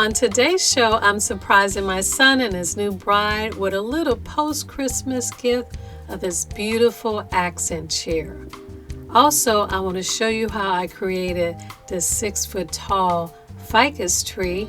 On today's show, I'm surprising my son and his new bride with a little post-Christmas gift of this beautiful accent chair. Also, I want to show you how I created this 6-foot tall ficus tree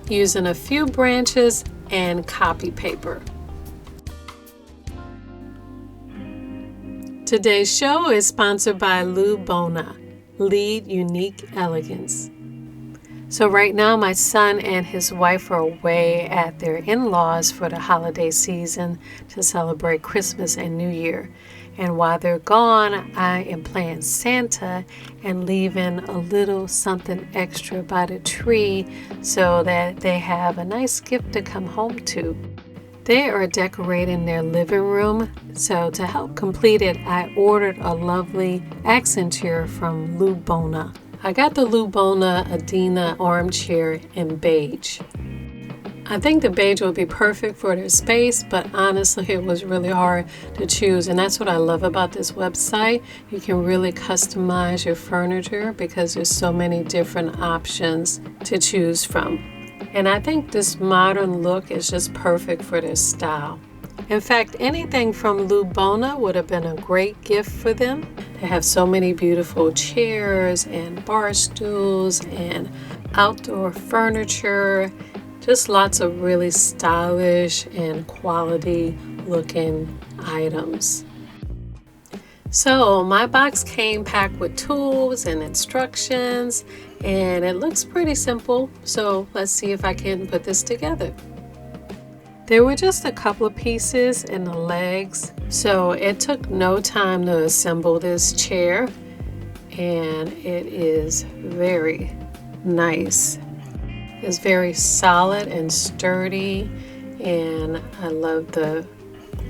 using a few branches and copy paper. Today's show is sponsored by Lue Bona, Lead Unique Elegance. So right now my son and his wife are away at their in-laws for the holiday season to celebrate Christmas and New Year. And while they're gone, I am playing Santa and leaving a little something extra by the tree so that they have a nice gift to come home to. They are decorating their living room, so to help complete it, I ordered a lovely accent chair from Lue Bona. I got the Lue Bona Athena armchair in beige. I think the beige will be perfect for their space, but honestly it was really hard to choose, and that's what I love about this website. You can really customize your furniture because there's so many different options to choose from. And I think this modern look is just perfect for their style. In fact, anything from Lue Bona would have been a great gift for them. They have so many beautiful chairs and bar stools and outdoor furniture. Just lots of really stylish and quality looking items. So my box came packed with tools and instructions, and it looks pretty simple. So let's see if I can put this together. There were just a couple of pieces in the legs, so it took no time to assemble this chair, and it is very nice. It's very solid and sturdy, and I love the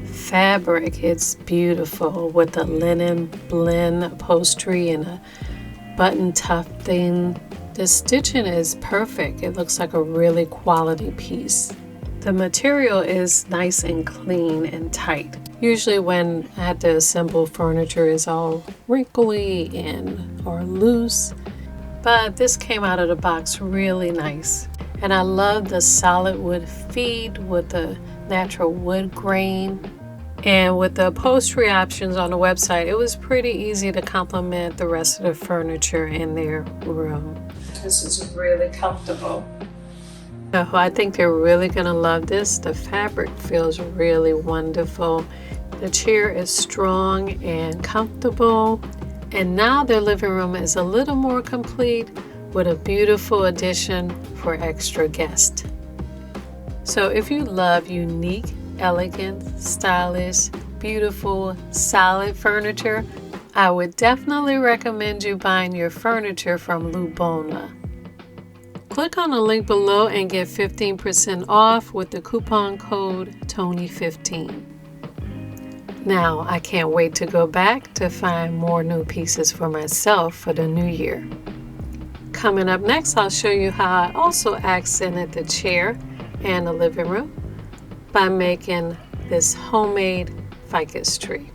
fabric. It's beautiful with the linen blend upholstery and a button tufting. The stitching is perfect. It looks like a really quality piece. The material is nice and clean and tight. Usually when I had to assemble furniture, it's all wrinkly or loose, but this came out of the box really nice. And I love the solid wood feet with the natural wood grain. And with the upholstery options on the website, it was pretty easy to complement the rest of the furniture in their room. This is really comfortable. So I think they're really going to love this. The fabric feels really wonderful. The chair is strong and comfortable. And now their living room is a little more complete with a beautiful addition for extra guests. So if you love unique, elegant, stylish, beautiful, solid furniture, I would definitely recommend you buying your furniture from Lue Bona. Click on the link below and get 15% off with the coupon code Toni15. Now, I can't wait to go back to find more new pieces for myself for the new year. Coming up next, I'll show you how I also accented the chair and the living room by making this homemade ficus tree.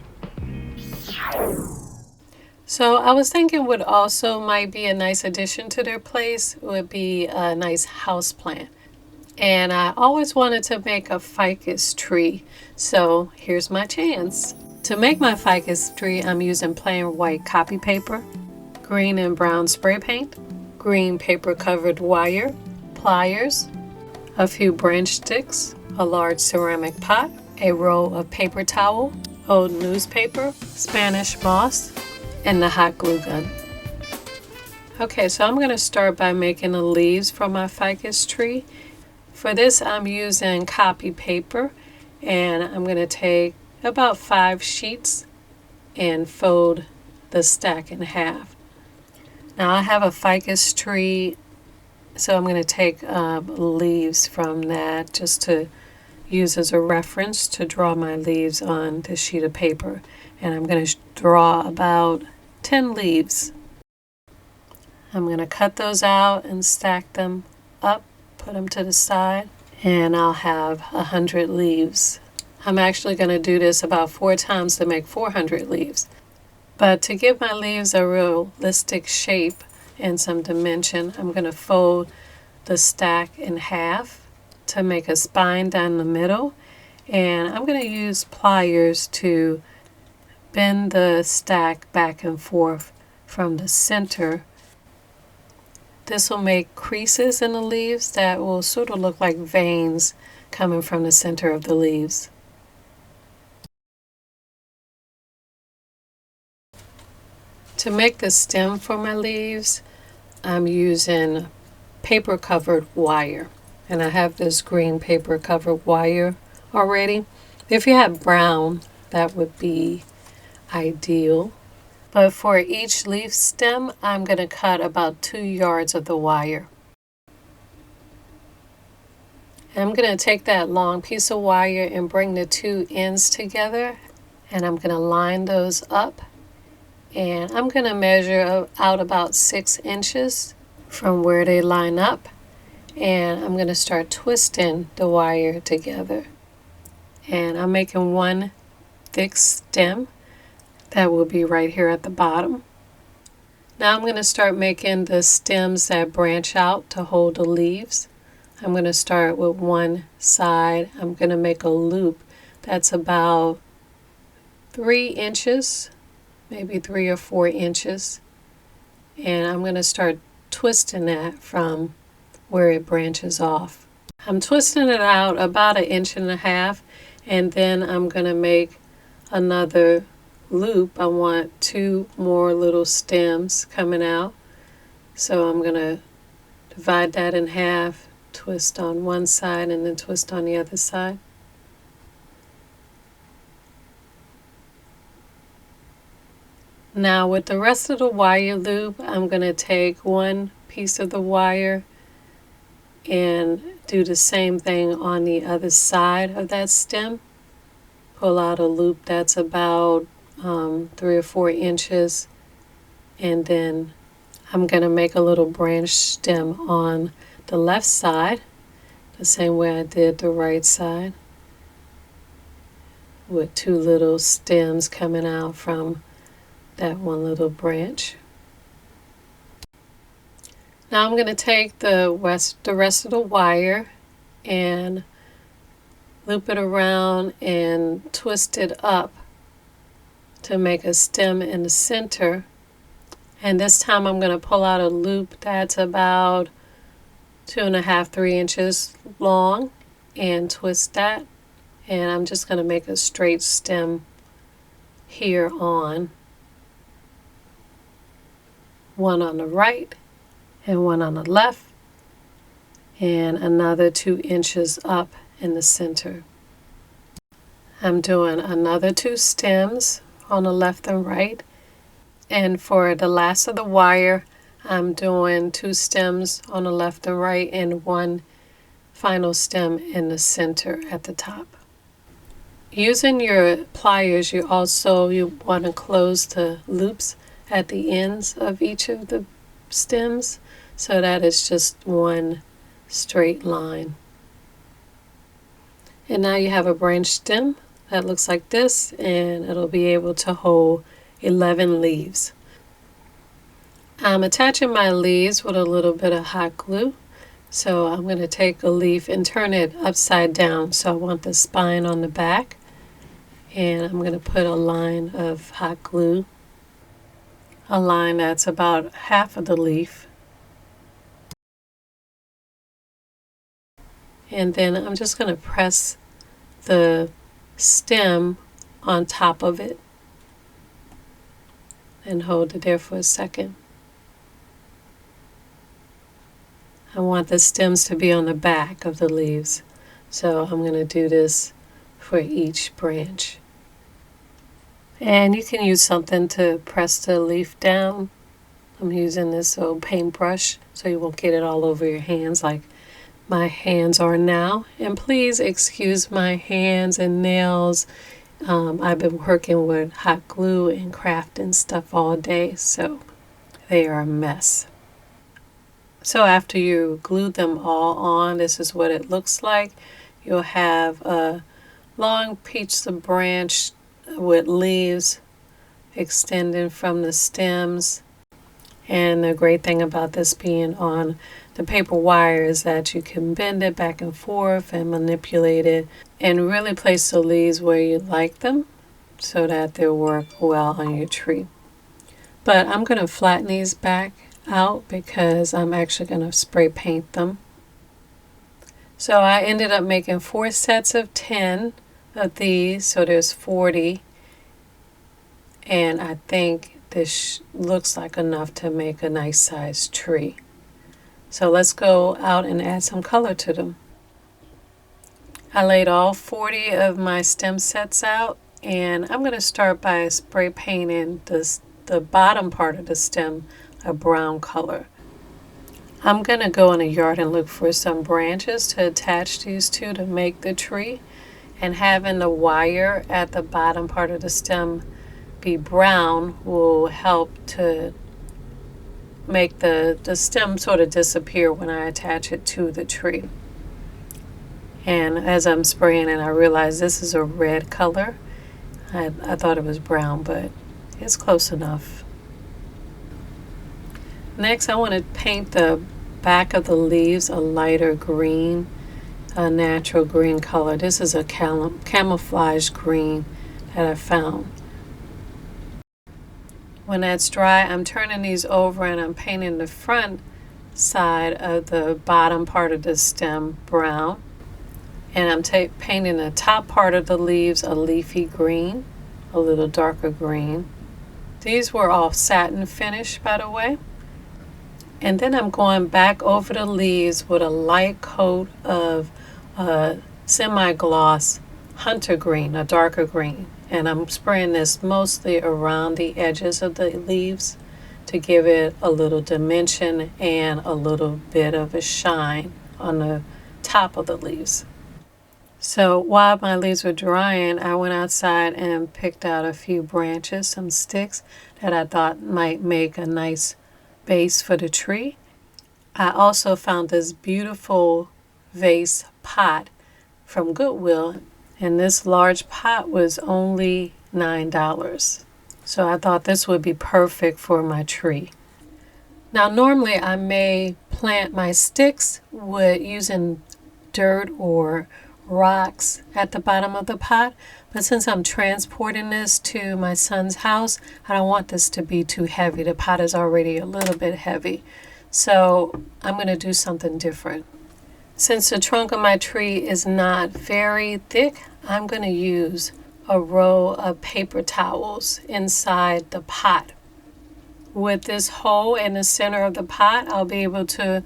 So I was thinking what also might be a nice addition to their place would be a nice house plant. And I always wanted to make a ficus tree, so here's my chance. To make my ficus tree, I'm using plain white copy paper, green and brown spray paint, green paper covered wire, pliers, a few branch sticks, a large ceramic pot, a roll of paper towel, old newspaper, Spanish moss, and the hot glue gun. Okay, so I'm going to start by making the leaves for my ficus tree. For this, I'm using copy paper, and I'm going to take about 5 sheets and fold the stack in half. Now I have a ficus tree, so I'm going to take leaves from that just to use as a reference to draw my leaves on this sheet of paper. And I'm going to draw about 10 leaves. I'm going to cut those out and stack them up, put them to the side, and I'll have 100 leaves. I'm actually going to do this about 4 times to make 400 leaves. But to give my leaves a realistic shape and some dimension, I'm going to fold the stack in half to make a spine down the middle, and I'm going to use pliers to bend the stack back and forth from the center. This will make creases in the leaves that will sort of look like veins coming from the center of the leaves. To make the stem for my leaves, I'm using paper covered wire, and I have this green paper covered wire already. If you have brown, that would be ideal. But for each leaf stem, I'm going to cut about 2 yards of the wire. I'm going to take that long piece of wire and bring the two ends together, and I'm going to line those up, and I'm going to measure out about 6 inches from where they line up, and I'm going to start twisting the wire together. And I'm making one thick stem that will be right here at the bottom. Now I'm going to start making the stems that branch out to hold the leaves. I'm going to start with one side. I'm going to make a loop that's about 3 inches, maybe 3 or 4 inches. And I'm going to start twisting that from where it branches off. I'm twisting it out about 1.5 inches, and then I'm going to make another loop. I want 2 more little stems coming out. So I'm going to divide that in half, twist on one side and then twist on the other side. Now with the rest of the wire loop, I'm going to take one piece of the wire and do the same thing on the other side of that stem. Pull out a loop that's about 3 or 4 inches, and then I'm going to make a little branch stem on the left side, the same way I did the right side, with 2 little stems coming out from that one little branch. Now I'm going to take the rest of the wire and loop it around and twist it up to make a stem in the center. And this time I'm going to pull out a loop that's about 2.5, 3 inches long and twist that. And I'm just going to make a straight stem here on. One on the right and one on the left, and another 2 inches up in the center. I'm doing another 2 stems on the left and right, and for the last of the wire I'm doing 2 stems on the left and right and one final stem in the center at the top. Using your pliers, you want to close the loops at the ends of each of the stems so that it's just one straight line. And now you have a branch stem that looks like this, and it'll be able to hold 11 leaves. I'm attaching my leaves with a little bit of hot glue. So I'm going to take a leaf and turn it upside down. So I want the spine on the back, and I'm going to put a line of hot glue, a line that's about half of the leaf. And then I'm just going to press the stem on top of it and hold it there for a second. I want the stems to be on the back of the leaves, so I'm going to do this for each branch. And you can use something to press the leaf down. I'm using this old paintbrush so you won't get it all over your hands like my hands are now. And please excuse my hands and nails. I've been working with hot glue and crafting stuff all day, so they are a mess. So after you glue them all on, this is what it looks like. You'll have a long piece of branch with leaves extending from the stems. And the great thing about this being on the paper wire is that you can bend it back and forth and manipulate it and really place the leaves where you like them so that they'll work well on your tree. But I'm going to flatten these back out because I'm actually going to spray paint them. So I ended up making 4 sets of 10 of these, so there's 40, and I think this looks like enough to make a nice sized tree. So let's go out and add some color to them. I laid all 40 of my stem sets out, and I'm going to start by spray painting the bottom part of the stem a brown color. I'm going to go in the yard and look for some branches to attach these to make the tree, and having the wire at the bottom part of the stem be brown will help to make the stem sort of disappear when I attach it to the tree. And as I'm spraying it, I realize this is a red color. I thought it was brown, but it's close enough. Next, I want to paint the back of the leaves a lighter green, a natural green color. This is a camouflage green that I found. When that's dry, I'm turning these over and I'm painting the front side of the bottom part of the stem brown. And I'm painting the top part of the leaves a leafy green, a little darker green. These were all satin finish, by the way. And then I'm going back over the leaves with a light coat of semi-gloss hunter green, a darker green. And I'm spraying this mostly around the edges of the leaves to give it a little dimension and a little bit of a shine on the top of the leaves. So while my leaves were drying, I went outside and picked out a few branches, some sticks that I thought might make a nice base for the tree. I also found this beautiful vase pot from Goodwill, and this large pot was only $9. So I thought this would be perfect for my tree. Now normally I may plant my sticks with using dirt or rocks at the bottom of the pot, but since I'm transporting this to my son's house, I don't want this to be too heavy. The pot is already a little bit heavy, so I'm going to do something different. Since the trunk of my tree is not very thick, I'm going to use a row of paper towels inside the pot. With this hole in the center of the pot, I'll be able to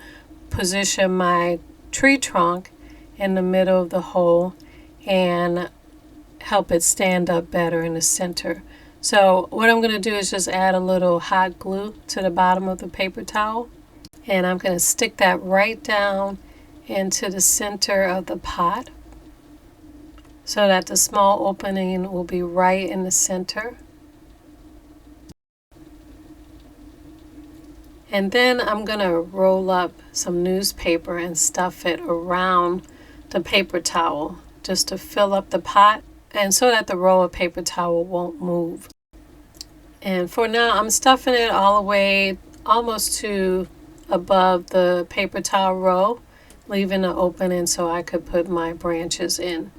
position my tree trunk in the middle of the hole and help it stand up better in the center. So what I'm going to do is just add a little hot glue to the bottom of the paper towel, and I'm going to stick that right down into the center of the pot so that the small opening will be right in the center. And then I'm going to roll up some newspaper and stuff it around the paper towel just to fill up the pot and so that the roll of paper towel won't move. And for now, I'm stuffing it all the way almost to above the paper towel row, leaving an opening so I could put my branches in.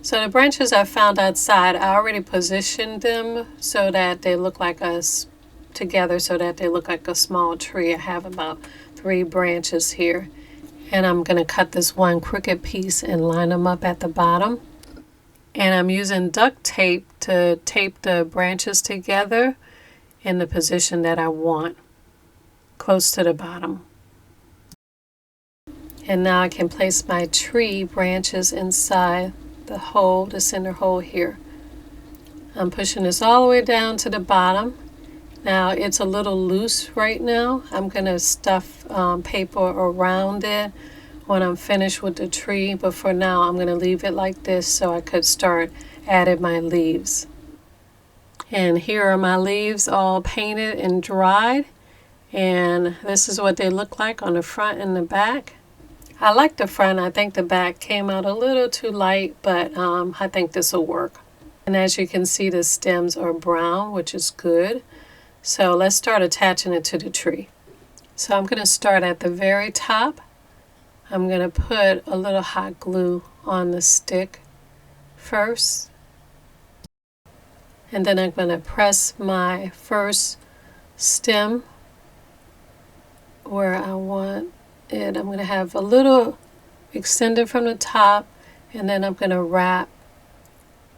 So the branches I found outside, I already positioned them so that they look like together so that they look like a small tree. I have about 3 branches here, and I'm going to cut this one crooked piece and line them up at the bottom. And I'm using duct tape to tape the branches together in the position that I want, close to the bottom. And now I can place my tree branches inside the hole, the center hole here. I'm pushing this all the way down to the bottom. Now it's a little loose right now. I'm going to stuff paper around it when I'm finished with the tree, but for now I'm going to leave it like this so I could start adding my leaves. And here are my leaves all painted and dried, and this is what they look like on the front and the back. I like the front. I think the back came out a little too light, but I think this will work. And as you can see, the stems are brown, which is good. So let's start attaching it to the tree. So I'm going to start at the very top. I'm going to put a little hot glue on the stick first. And then I'm going to press my first stem where I want it. I'm going to have a little extended from the top, and then I'm going to wrap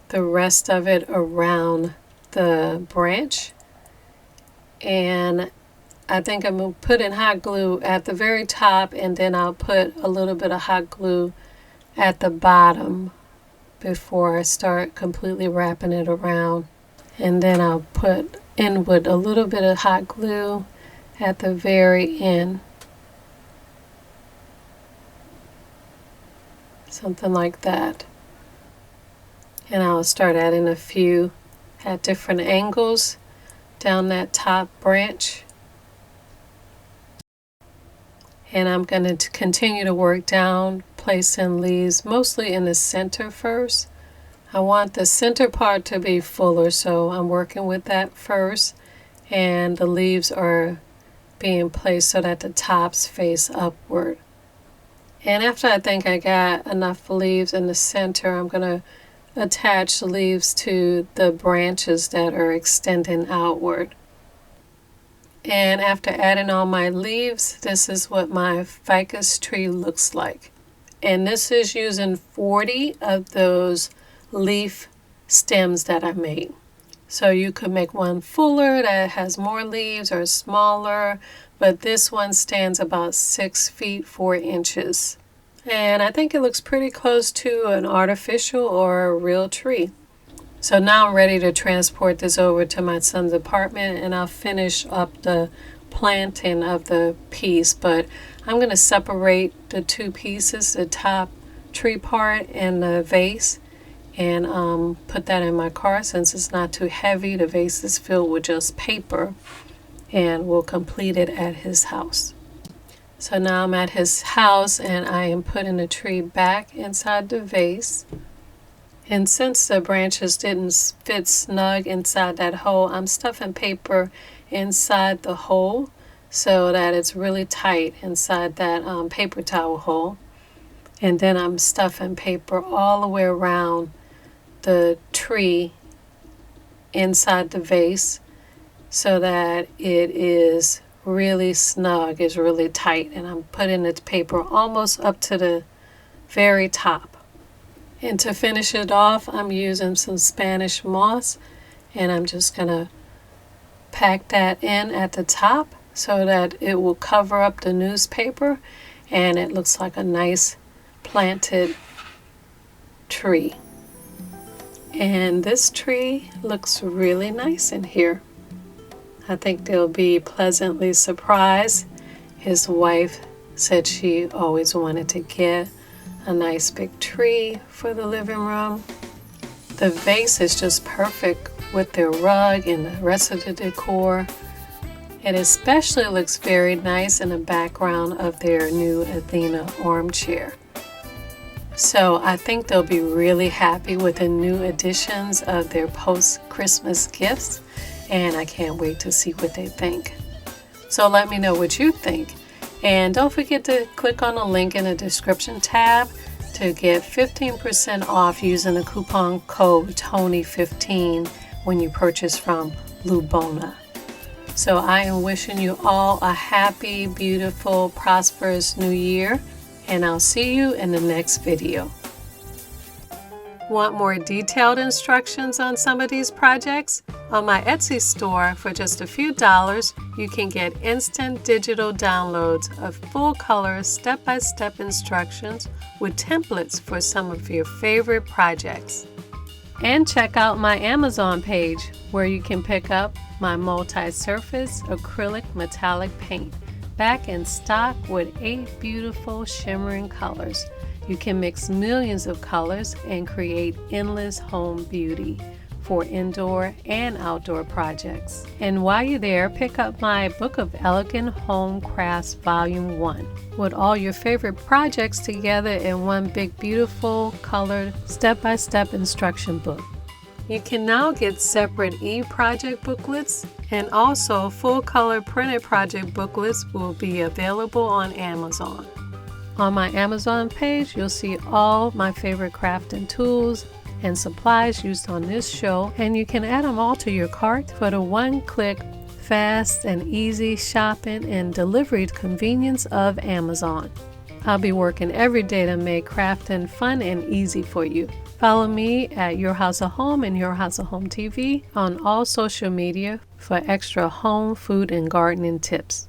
the rest of it around the branch. And I think I'm going to put in hot glue at the very top, and then I'll put a little bit of hot glue at the bottom before I start completely wrapping it around. And then I'll put in with a little bit of hot glue at the very end. Something like that. And I'll start adding a few at different angles down that top branch. And I'm going to continue to work down, placing leaves mostly in the center first. I want the center part to be fuller, so I'm working with that first. And the leaves are being placed so that the tops face upward. And after I think I got enough leaves in the center, I'm going to attach the leaves to the branches that are extending outward. And after adding all my leaves, this is what my ficus tree looks like. And this is using 40 of those leaf stems that I made. So you could make one fuller that has more leaves or smaller, but this one stands about 6 feet 4 inches. And I think it looks pretty close to an artificial or a real tree. So now I'm ready to transport this over to my son's apartment, and I'll finish up the planting of the piece. But I'm going to separate the two pieces, the top tree part and the vase, and put that in my car since it's not too heavy. The vase is filled with just paper, and we'll complete it at his house. So now I'm at his house, and I am putting the tree back inside the vase. And since the branches didn't fit snug inside that hole, I'm stuffing paper inside the hole so that it's really tight inside that paper towel hole. And then I'm stuffing paper all the way around the tree inside the vase so that it is really snug, is really tight. And I'm putting the paper almost up to the very top. And to finish it off, I'm using some Spanish moss, and I'm just going to pack that in at the top so that it will cover up the newspaper, and it looks like a nice planted tree. And this tree looks really nice in here. I think they'll be pleasantly surprised. His wife said she always wanted to get a nice big tree for the living room. The vase is just perfect with their rug and the rest of the decor. It especially looks very nice in the background of their new Athena armchair. So I think they'll be really happy with the new additions of their post-Christmas gifts, and I can't wait to see what they think. So let me know what you think. And don't forget to click on the link in the description tab to get 15% off using the coupon code TONI15 when you purchase from Lue Bona. So I am wishing you all a happy, beautiful, prosperous new year, and I'll see you in the next video. Want more detailed instructions on some of these projects? On my Etsy store, for just a few dollars, you can get instant digital downloads of full-color, step-by-step instructions with templates for some of your favorite projects. And check out my Amazon page, where you can pick up my multi-surface acrylic metallic paint, back in stock with 8 beautiful shimmering colors. You can mix millions of colors and create endless home beauty for indoor and outdoor projects. And while you're there, pick up my Book of Elegant Home Crafts Volume 1 with all your favorite projects together in one big, beautiful, colored, step-by-step instruction book. You can now get separate e-project booklets, and also full-color printed project booklets will be available on Amazon. On my Amazon page, you'll see all my favorite crafting tools and supplies used on this show, and you can add them all to your cart for the one-click, fast and easy shopping and delivery convenience of Amazon. I'll be working every day to make crafting fun and easy for you. Follow me at Your House of Home and Your House of Home TV on all social media for extra home, food, and gardening tips.